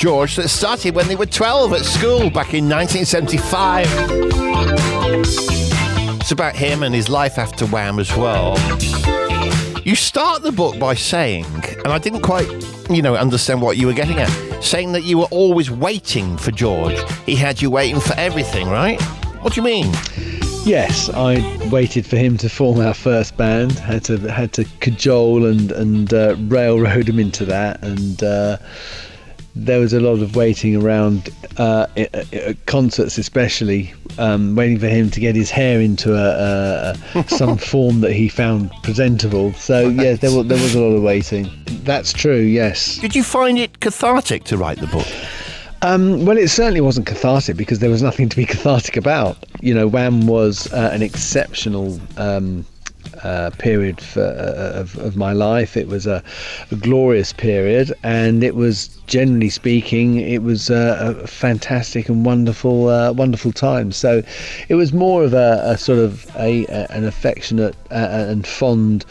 George that started when they were 12 at school back in 1975. It's about him and his life after Wham as well. You start the book by saying, and I didn't quite, understand what you were getting at, saying that you were always waiting for George. He had you waiting for everything, right? What do you mean? Yes, I waited for him to form our first band. Had to cajole and railroad him into that, and there was a lot of waiting around at concerts, especially waiting for him to get his hair into some form that he found presentable. So yeah, there was a lot of waiting. That's true. Yes. Did you find it cathartic to write the book? Well, it certainly wasn't cathartic because there was nothing to be cathartic about. Wham was an exceptional period of my life. It was a glorious period, and it was, generally speaking, it was a fantastic and wonderful time. So it was more of a sort of an affectionate and fond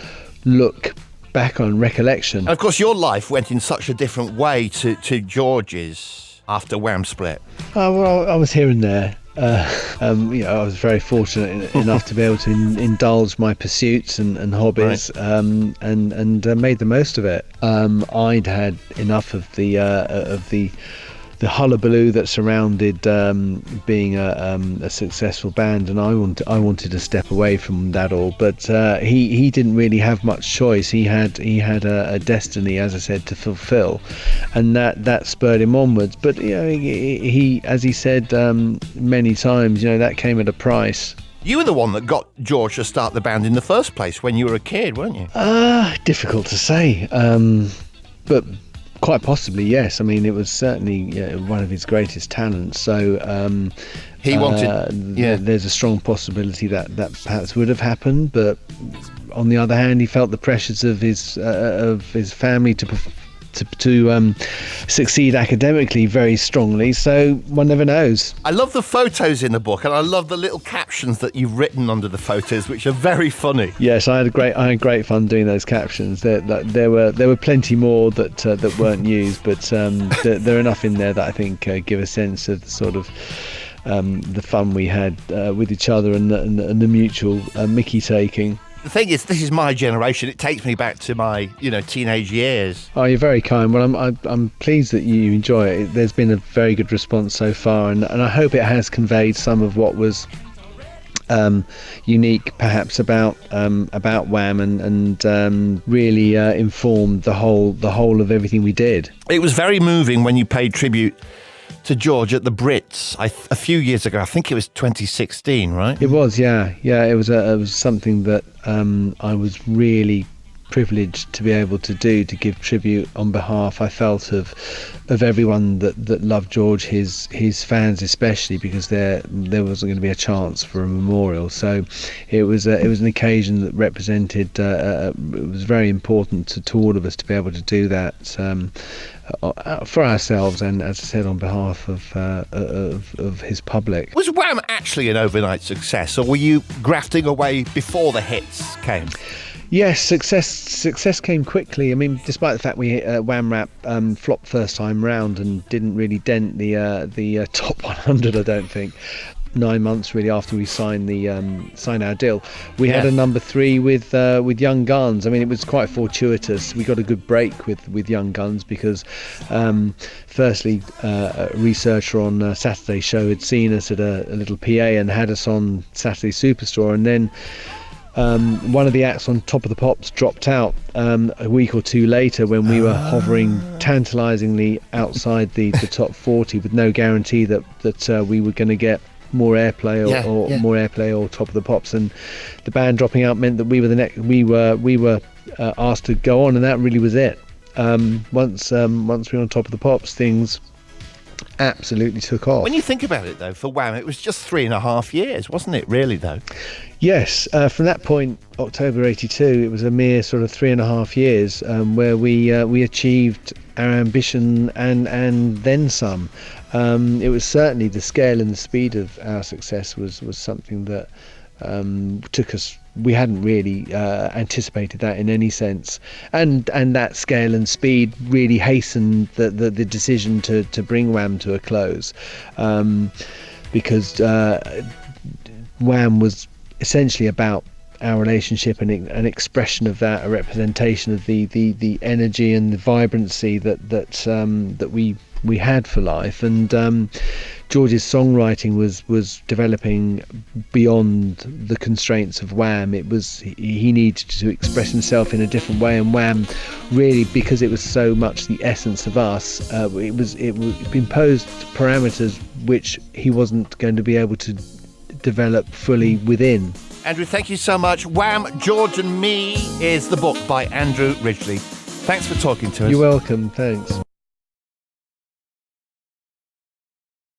look back on recollection. And of course, your life went in such a different way to George's after Wham split. Well, I was here and there. I was very fortunate enough to be able to indulge my pursuits and hobbies, right. and made the most of it. I'd had enough of the hullabaloo that surrounded being a successful band, and I wanted to step away from that all. But he didn't really have much choice. He had a destiny, as I said, to fulfil, and that spurred him onwards. But he, as he said many times, that came at a price. You were the one that got George to start the band in the first place when you were a kid, weren't you? Difficult to say, but quite possibly, yes. I mean, it was certainly one of his greatest talents. So he wanted. There's a strong possibility that perhaps would have happened. But on the other hand, he felt the pressures of his family to succeed academically very strongly, so one never knows. I love the photos in the book, and I love the little captions that you've written under the photos, which are very funny. Yes, I had great fun doing those captions. There were plenty more that weren't used, but there are enough in there that I think give a sense of the sort of the fun we had with each other and the mutual Mickey taking. The thing is, this is my generation. It takes me back to my, teenage years. Oh, you're very kind. Well, I'm pleased that you enjoy it. There's been a very good response so far, and I hope it has conveyed some of what was unique, perhaps, about Wham, and really informed the whole of everything we did. It was very moving when you paid tribute to George at the Brits a few years ago. I think it was 2016, right? It was, yeah. It was something that I was really privileged to be able to do, to give tribute on behalf, I felt, of everyone that loved George, his fans especially, because there wasn't going to be a chance for a memorial. So it was an occasion that represented. It was very important to all of us to be able to do that. For ourselves, and as I said, on behalf of his public. Was Wham actually an overnight success, or were you grafting away before the hits came? Yes, success came quickly. I mean, despite the fact we Wham Rap flopped first time round and didn't really dent the top 100, I don't think. 9 months really after we signed our deal, we had a number 3 with Young Guns. I mean, it was quite fortuitous. We got a good break with Young Guns because firstly a researcher on Saturday Show had seen us at a little PA and had us on Saturday Superstore, and then one of the acts on Top of the Pops dropped out a week or two later when we were hovering tantalisingly outside the top 40 with no guarantee that we were going to get more airplay or Top of the Pops, and the band dropping out meant that we were asked to go on, and that really was it. Once we were on Top of the Pops, things absolutely took off. When you think about it, though, for Wham, it was just 3.5 years, wasn't it, really, though? Yes, from that point, October 82, it was a mere sort of 3.5 years where we achieved our ambition and then some. It was certainly the scale and the speed of our success was something that took us we hadn't really anticipated that in any sense, and that scale and speed really hastened the decision to bring Wham to a close, because Wham was essentially about our relationship and an expression of that, a representation of the energy and the vibrancy that we had for life. And George's songwriting was developing beyond the constraints of Wham. He needed to express himself in a different way, and Wham, really, because it was so much the essence of us, it imposed parameters which he wasn't going to be able to develop fully within. Andrew, thank you so much. Wham, George and Me is the book by Andrew Ridgeley. Thanks for talking to us. You're welcome. Thanks.